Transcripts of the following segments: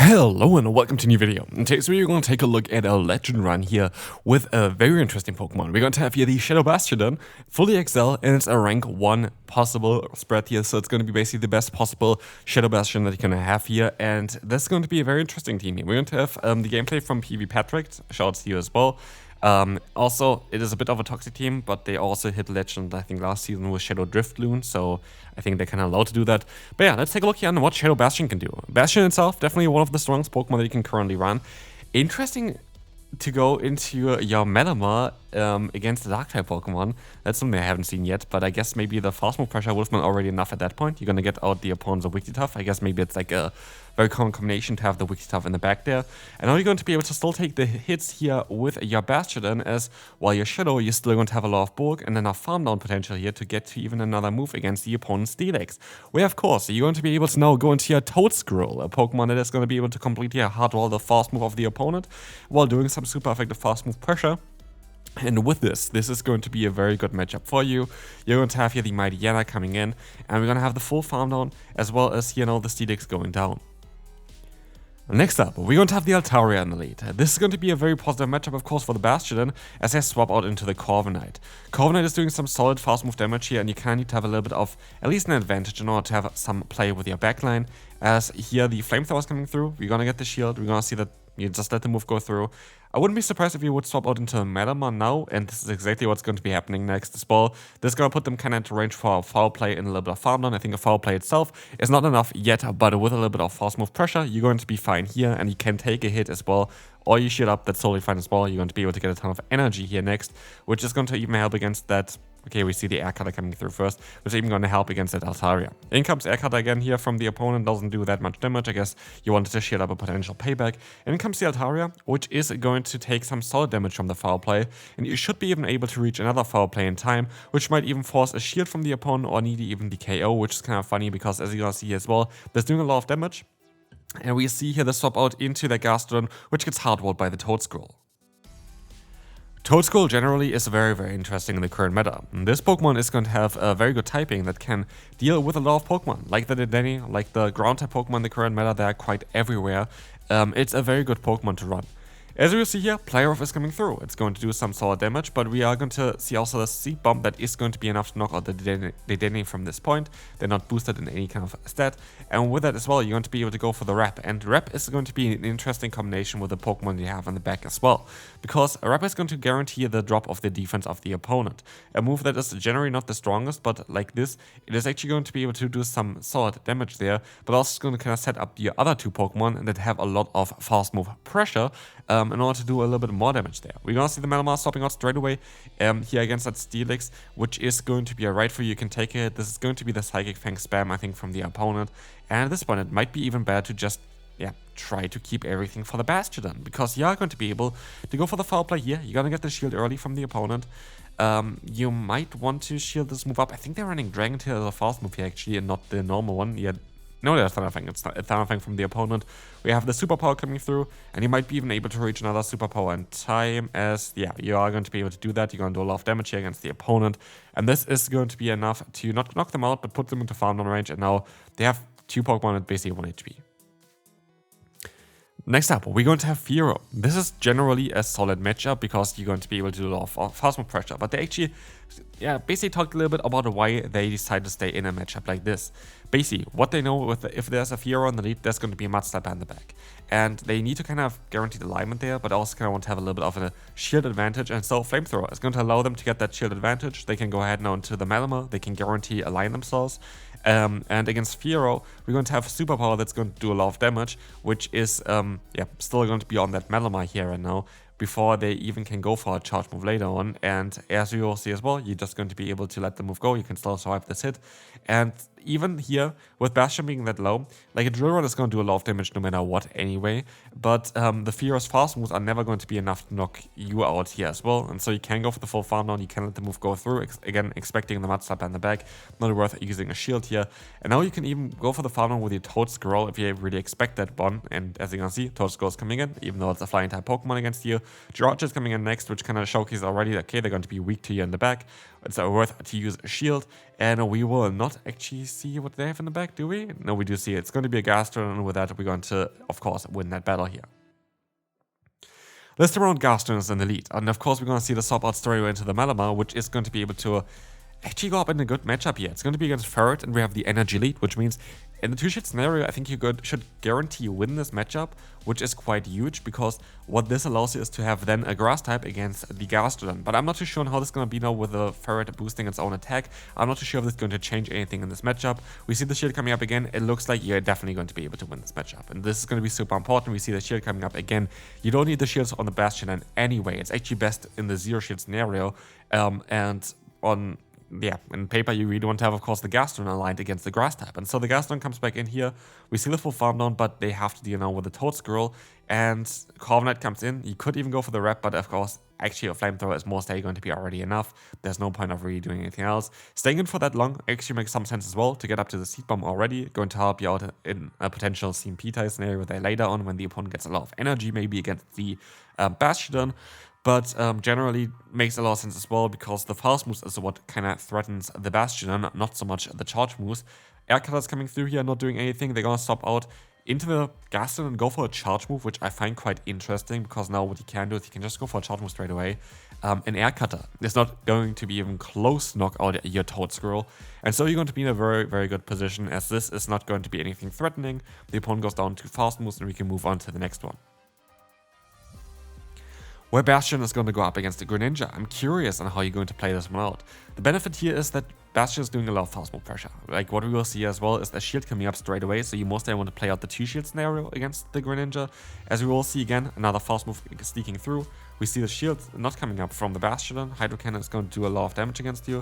Hello and welcome to a new video. In today's video, we're going to take a look at a legend run here with a very interesting Pokemon. We're going to have here the Shadow Bastiodon, fully XL, and it's a rank 1 possible spread here, so it's going to be basically the best possible Shadow Bastion that you're going to have here, and this is going to be a very interesting team here. We're going to have the gameplay from PvPatrick, shoutouts to you as well. Also, it is a bit of a toxic team, but they also hit legend, I think, last season with Shadow Driftloon, so I think they're kind of allowed to do that. But yeah, let's take a look here on what Shadow Bastion can do. Bastion itself, definitely one of the strongest Pokemon that you can currently run. Interesting to go into your Melamar against the Dark-type Pokemon. That's something I haven't seen yet, but I guess maybe the fast move pressure would have been already enough at that point. You're going to get out the opponent's Wigglytuff. I guess maybe it's like a very common combination to have the Wigglytuff in the back there. And now you're going to be able to still take the hits here with your Bastiodon, as while your Shadow, you're still going to have a lot of bulk and enough farm down potential here to get to even another move against the opponent's Steelix. Where, of course, you're going to be able to now go into your Toadscroll, a Pokemon that is going to be able to completely hardwall the fast move of the opponent while doing some super effective fast move pressure. And with this is going to be a very good matchup for you. You're going to have here the Mighty Yana coming in, and we're going to have the full farm down, as well as, you know, the Steelix going down. Next up, we're going to have the Altaria in the lead. This is going to be a very positive matchup, of course, for the Bastiodon, as they swap out into the Corviknight. Corviknight is doing some solid fast move damage here, and you kind of need to have a little bit of at least an advantage in order to have some play with your backline. As here the Flamethrower is coming through, we're going to get the shield, we're going to see that you just let the move go through. I wouldn't be surprised if you would swap out into a Melamar now, and this is exactly what's going to be happening next as well. This is going to put them kind of into range for a foul play and a little bit of farm down. I think a foul play itself is not enough yet, but with a little bit of fast move pressure, you're going to be fine here, and you can take a hit as well. Or you shield up, that's totally fine as well. You're going to be able to get a ton of energy here next, which is going to even help against that. Okay, we see the Air Cutter coming through first, which is even going to help against that Altaria. In comes Air Cutter again here from the opponent, doesn't do that much damage. I guess you wanted to shield up a potential payback. And in comes the Altaria, which is going to take some solid damage from the foul play, and you should be even able to reach another foul play in time, which might even force a shield from the opponent or need even the KO, which is kind of funny because, as you're going to see as well, that's doing a lot of damage. And we see here the swap out into the Gastrodon, which gets hardwalled by the Toadscroll. Toadscroll generally is very, very interesting in the current meta. This Pokemon is going to have a very good typing that can deal with a lot of Pokemon, like the Dedenne, like the ground-type Pokemon in the current meta. They're quite everywhere. It's a very good Pokemon to run. As you see here, Play Rough is coming through. It's going to do some solid damage, but we are going to see also the Seed Bomb that is going to be enough to knock out the Dedenne from this point. They're not boosted in any kind of stat. And with that as well, you're going to be able to go for the Wrap. And Wrap is going to be an interesting combination with the Pokemon you have on the back as well. Because a Wrap is going to guarantee the drop of the defense of the opponent. A move that is generally not the strongest, but like this, it is actually going to be able to do some solid damage there, but also going to kind of set up the other two Pokemon that have a lot of fast move pressure. In order to do a little bit more damage there. We're going to see the Melamar stopping out straight away here against that Steelix, which is going to be a right for you. You can take it. This is going to be the Psychic Fang spam, I think, from the opponent. And at this point, it might be even better to just, try to keep everything for the Bastiodon, because you are going to be able to go for the foul play here. You're going to get the shield early from the opponent. You might want to shield this move up. I think they're running Dragon Tail as a fast move here, actually, and not the normal one. Yeah. No, that's Thunder Fang. It's Thunder Fang from the opponent. We have the Superpower coming through, and you might be even able to reach another Superpower in time, as, you are going to be able to do that. You're going to do a lot of damage here against the opponent, and this is going to be enough to not knock them out, but put them into farm down range, and now they have two Pokemon at basically 1 HP. Next up, we're going to have Fearow. This is generally a solid matchup because you're going to be able to do a lot of fast move pressure, but they actually basically talked a little bit about why they decide to stay in a matchup like this. Basically, what they know with if there's a Fearow in the lead, there's going to be a Mud Slapper in the back. And they need to kind of guarantee the alignment there, but also kind of want to have a little bit of a shield advantage. And so Flamethrower is going to allow them to get that shield advantage. They can go ahead now into the Melamar. They can guarantee align themselves. And against Fearow, we're going to have a Superpower that's going to do a lot of damage, which is still going to be on that Melamar here right now, before they even can go for a charge move later on. And as you will see as well, you're just going to be able to let the move go. You can still survive this hit. And even here, with Bastion being that low, like a Drill Rod is going to do a lot of damage no matter what anyway, but the Fearow's fast moves are never going to be enough to knock you out here as well, and so you can go for the full farm down, you can let the move go through, again, expecting the Mud Slapper in the back, not worth using a shield here, and now you can even go for the farm down with your Toadscroll if you really expect that one, and as you can see, Toadscroll is coming in, even though it's a flying type Pokemon against you. George is coming in next, which kind of showcases already, okay, they're going to be weak to you in the back, it's worth to use a shield, and we will not actually see what they have in the back, do we? No, we do see it. It's going to be a Gastrodon, and with that, we're going to, of course, win that battle here. This time around, Gastrodon is in the lead, and of course, we're going to see the swap out straight away into the Malamar, which is going to be able to actually go up in a good matchup here. It's going to be against Ferret, and we have the energy lead, which means in the two-shot scenario, I think you should guarantee you win this matchup, which is quite huge, because what this allows you is to have then a grass type against the Gastrodon. But I'm not too sure on how this is going to be now with the Ferret boosting its own attack. I'm not too sure if this is going to change anything in this matchup. We see the shield coming up again. It looks like you're definitely going to be able to win this matchup, and this is going to be super important. We see the shield coming up again. You don't need the shields on the Bastiodon anyway. It's actually best in the zero shield scenario, and on... yeah, in paper you really want to have, of course, the Gastrodon aligned against the grass type. And so the Gastrodon comes back in here. We see the full farm down, but they have to deal now with the Toad Squirrel. And Corviknight comes in. You could even go for the rep, but of course, actually a flamethrower is most likely going to be already enough. There's no point of really doing anything else. Staying in for that long actually makes some sense as well to get up to the Seed Bomb already. Going to help you out in a potential CMP-type scenario there later on when the opponent gets a lot of energy, maybe against the Bastiodon. But generally makes a lot of sense as well, because the fast moves is what kind of threatens the Bastiodon, not so much the charge moves. Air Cutter's coming through here, not doing anything. They're going to stop out into the Gastrodon and go for a charge move, which I find quite interesting, because now what you can do is you can just go for a charge move straight away. An Air Cutter is not going to be even close to knock out your Toad Squirrel. And so you're going to be in a very, very good position, as this is not going to be anything threatening. The opponent goes down to fast moves, and we can move on to the next one, where Bastion is going to go up against the Greninja. I'm curious on how you're going to play this one out. The benefit here is that Bastion is doing a lot of fast move pressure. Like what we will see as well is a shield coming up straight away, so you mostly want to play out the two-shield scenario against the Greninja. As we will see again, another fast move sneaking through. We see the shield not coming up from the Bastiodon. Hydro Cannon is going to do a lot of damage against you.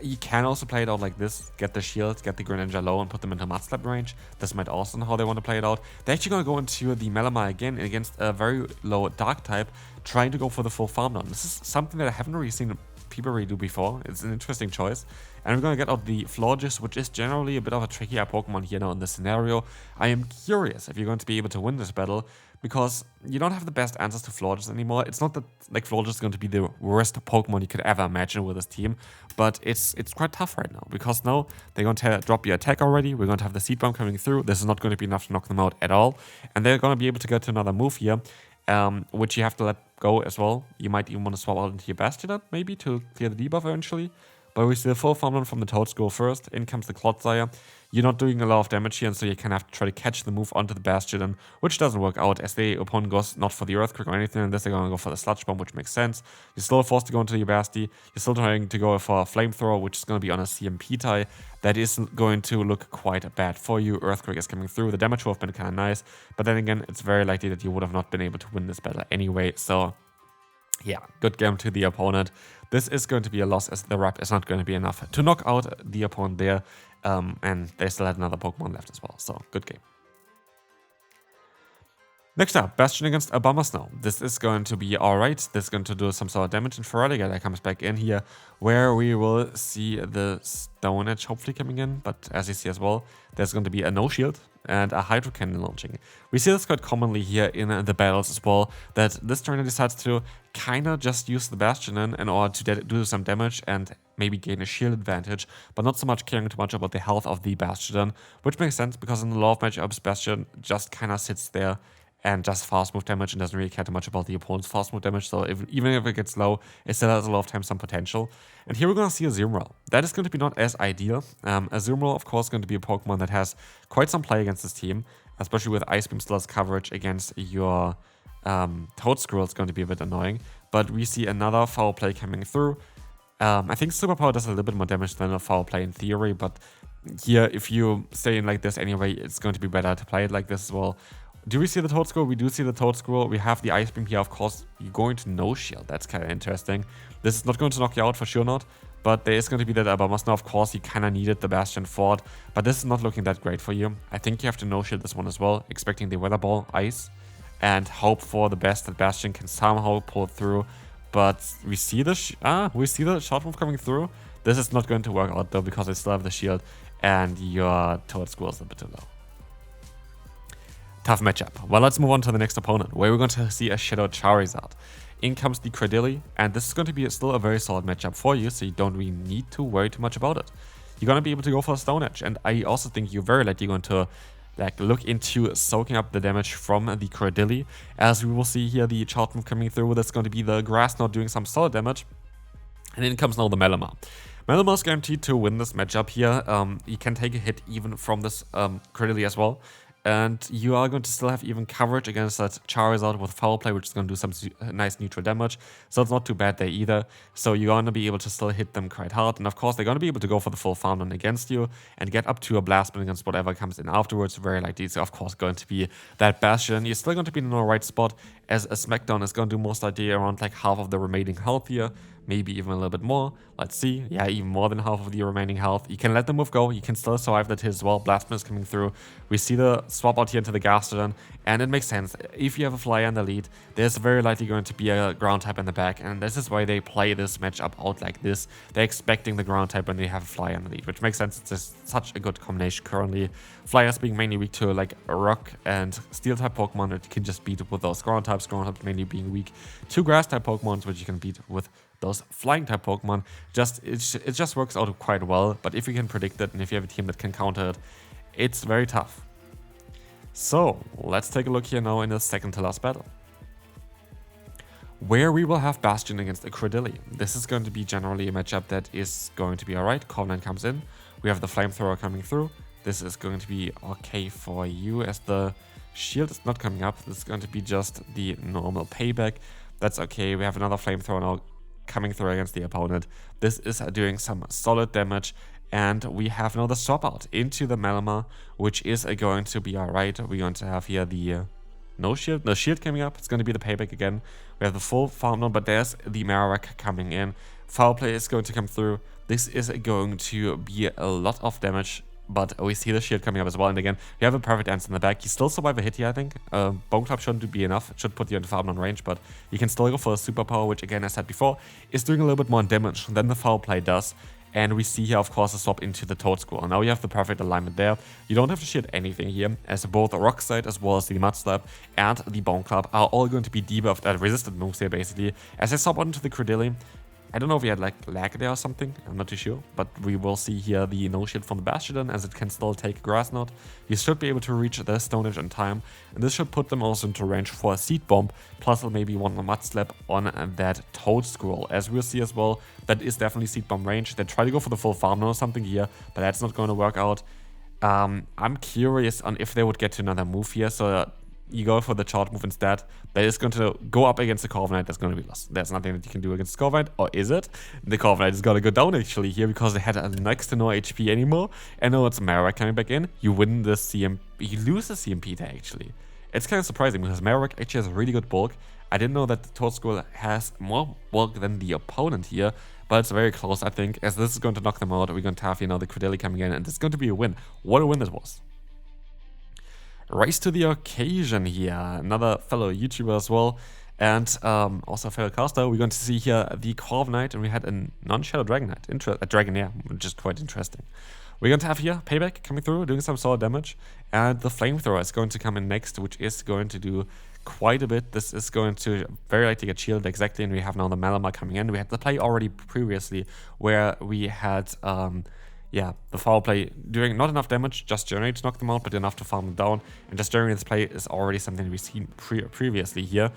You can also play it out like this, get the shield, get the Greninja low, and put them into Mudslap range. This might also know how they want to play it out. They're actually going to go into the Malamar again against a very low Dark type, trying to go for the full farm down. This is something that I haven't really seen people really do before. It's an interesting choice. And we're going to get out the Florges, which is generally a bit of a trickier Pokemon here now in this scenario. I am curious if you're going to be able to win this battle, because you don't have the best answers to Florges anymore. It's not that like Florges is going to be the worst Pokemon you could ever imagine with this team, but it's quite tough right now, because now they're going to drop your attack already. We're going to have the Seed Bomb coming through. This is not going to be enough to knock them out at all, and they're going to be able to get to another move here, which you have to let go as well. You might even want to swap out into your Bastiodon maybe to clear the debuff eventually. But we see the full farm run from the Toad Squirrel first. In comes the Clodsire. You're not doing a lot of damage here, and so you kind of have to try to catch the move onto the Bastiodon, which doesn't work out, as the opponent goes not for the Earthquake or anything, and this they're going to go for the Sludge Bomb, which makes sense. You're still forced to go into your Basti. You're still trying to go for a Flamethrower, which is going to be on a CMP tie. That is going to look quite bad for you. Earthquake is coming through. The damage would have been kind of nice, but then again, it's very likely that you would have not been able to win this battle anyway, so... yeah, good game to the opponent. This is going to be a loss, as the rep is not going to be enough to knock out the opponent there. And they still had another Pokemon left as well, so good game. Next up, Bastion against a Abomasnow. This is going to be alright. This is going to do some sort of damage, and Feraligatr comes back in here, where we will see the Stone Edge hopefully coming in, but as you see as well, there's going to be a no-shield and a Hydro Cannon launching. We see this quite commonly here in the battles as well, that this trainer decides to kind of just use the Bastion in order to do some damage and maybe gain a shield advantage, but not so much caring too much about the health of the Bastiodon, which makes sense because in a lot of matchups, Bastion just kind of sits there and just fast move damage and doesn't really care too much about the opponent's fast move damage, so even if it gets low, it still has a lot of times some potential. And here we're going to see a Azumarill. That is going to be not as ideal. Azumarill, of course, going to be a Pokemon that has quite some play against this team, especially with Ice Beam still as coverage against your Toad Squirrel. It's going to be a bit annoying, but we see another foul play coming through. I think Superpower does a little bit more damage than a foul play in theory, but here, if you stay in like this anyway, it's going to be better to play it like this as well. Do we see the Toad Squirrel? We do see the Toad Squirrel. We have the Ice Beam here, of course. You're going to no-shield. That's kind of interesting. This is not going to knock you out, for sure not. But there is going to be that Abomasnow. Of course, you kind of needed the Bastion Fort. But this is not looking that great for you. I think you have to no-shield this one as well, expecting the Weather Ball, Ice, and hope for the best that Bastion can somehow pull through. But we see the short move coming through. This is not going to work out, though, because I still have the shield, and your Toad Squirrel is a bit too low. Tough matchup. Well, let's move on to the next opponent, where we're going to see a Shadow Charizard. In comes the Cradily, and this is going to be still a very solid matchup for you, so you don't really need to worry too much about it. you're going to be able to go for a Stone Edge. And I also think you're very likely going to like look into soaking up the damage from the Cradilly. As we will see here, the charge move coming through, that's going to be the Grass Knot doing some solid damage. And then comes now the Melima. Melima is guaranteed to win this matchup here. You can take a hit even from this Cradilly as well. And you are going to still have even coverage against that Charizard with Foul Play, which is going to do some nice neutral damage. So it's not too bad there either. So you're going to be able to still hit them quite hard. And of course, they're going to be able to go for the full farm down against you and get up to a Blast Burn against whatever comes in afterwards. Very likely it's of course going to be that Bastion. You're still going to be in the right spot, as a Smackdown is going to do most likely around like half of the remaining health here. Maybe even a little bit more. Let's see. Yeah, even more than half of the remaining health. You can let the move go. You can still survive that hit as well. Blast Burn is coming through. We see the swap out here into the Gastrodon, and it makes sense. If you have a Flyer in the lead, there's very likely going to be a ground type in the back, and this is why they play this matchup out like this. They're expecting the ground type when they have a Flyer in the lead, which makes sense. It's just such a good combination currently. Flyers being mainly weak to like Rock and Steel type Pokemon that you can just beat with those ground types mainly being weak to Grass type Pokemon, which you can beat with those flying type Pokemon. It just works out quite well, but if you can predict it and if you have a team that can counter it, it's very tough. So let's take a look here now in the second to last battle, where we will have Bastion against a Cradilly. This is going to be generally a matchup that is going to be alright. Corviknight comes in, we have the Flamethrower coming through. This is going to be okay for you as the shield is not coming up. This is going to be just the normal payback. That's okay. We have another Flamethrower now coming through against the opponent. This is doing some solid damage, and we have now the swap out into the Melima, which is going to be alright. We're going to have here the no shield coming up. It's going to be the payback again. We have the full farm down, but there's the Marowak coming in. Foul Play is going to come through. This is going to be a lot of damage, but we see the shield coming up as well. And again, you have a perfect answer in the back. You still survive a hit here, I think. Bone Club shouldn't be enough. It should put you in the farm down range, but you can still go for a Superpower, which again, as I said before, is doing a little bit more damage than the Foul Play does. And we see here, of course, a swap into the Toad School. Now you have the perfect alignment there. You don't have to shield anything here, as both the Rock Slide as well as the Mud Slap and the Bone Club are all going to be debuffed at resistant moves here, basically. As I swap out into the Cradilly, I don't know if he had like lag there or something, I'm not too sure, but we will see here the no shield from the Bastiodon, as it can still take Grass Knot. You should be able to reach the Stone Edge in time, and this should put them also into range for a Seed Bomb, plus maybe one Mud Slap on that Toad Scroll. As we'll see as well, that is definitely Seed Bomb range. They try to go for the full farm or something here, but that's not going to work out. I'm curious on if they would get to another move here, so you go for the charge move instead. That is going to go up against the Corviknight. That's going to be lost. There's nothing that you can do against the Corviknight, or is it? The Corviknight is going to go down actually here because they had next to no HP anymore. And now it's Marowak coming back in. You win the CMP. You lose the CMP there actually. It's kind of surprising because Marowak actually has a really good bulk. I didn't know that the Toad School has more bulk than the opponent here, but it's very close, I think, as this is going to knock them out. We're going to have, you know, the Cradilly coming in, and it's going to be a win. What a win this was. Rise to the occasion here, another fellow YouTuber as well, and also a fellow caster. We're going to see here the Corviknight, and we had a non-Shadow Dragonite, a Dragonair, which is quite interesting. We're going to have here Payback coming through, doing some solid damage, and the Flamethrower is going to come in next, which is going to do quite a bit. This is going to very likely get shielded exactly, and we have now the Melima coming in. We had the play already previously where we had yeah, the Foul Play doing not enough damage, just generate to knock them out, but enough to farm them down. And just generating this play is already something we've seen previously here.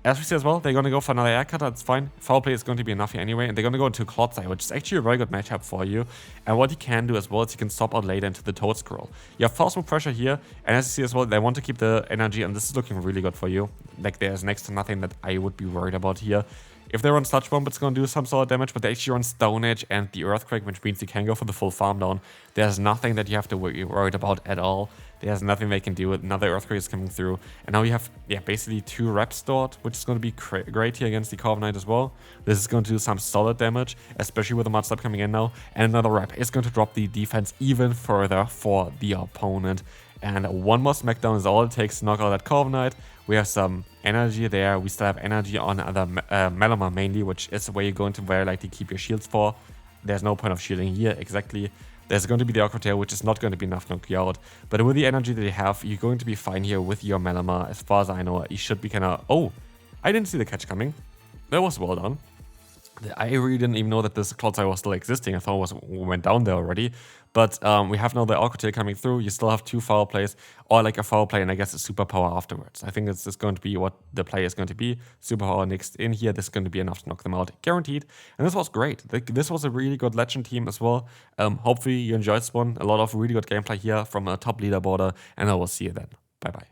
As we see as well, they're going to go for another Air Cutter, that's fine. Foul Play is going to be enough here anyway, and they're going to go into Clodsai, which is actually a very good matchup for you. And what you can do as well is you can swap out later into the Toad Scroll. You have Force Move Pressure here, and as you see as well, they want to keep the energy, and this is looking really good for you. Like, there's next to nothing that I would be worried about here. If they run Sludge Bomb, it's going to do some sort of damage, but they actually run Stone Edge and the Earthquake, which means you can go for the full farm down. There's nothing that you have to be worried about at all. There's nothing they can do. Another Earthquake is coming through. And now you have, yeah, basically 2 reps stored, which is going to be great here against the Corviknight as well. This is going to do some solid damage, especially with the Mud Slap coming in now. And another rep is going to drop the defense even further for the opponent. And one more Smackdown is all it takes to knock out that Corviknight. We have some energy there. We still have energy on the Melima mainly, which is where you're going to very likely keep your shields for. There's no point of shielding here, exactly. There's going to be the Aqua Tail, which is not going to be enough to knock you out. But with the energy that you have, you're going to be fine here with your Melima. As far as I know, you should be kind of... Oh, I didn't see the catch coming. That was well done. I really didn't even know that this Clodsire was still existing. I thought it went down there already. But we have now the Alcatel coming through. You still have 2 foul plays, or like a foul play, and I guess a superpower afterwards. I think this is going to be what the play is going to be. Superpower next in here. This is going to be enough to knock them out, guaranteed. And this was great. This was a really good Legend team as well. Hopefully you enjoyed this one. A lot of really good gameplay here from a top leaderboarder, and I will see you then. Bye bye.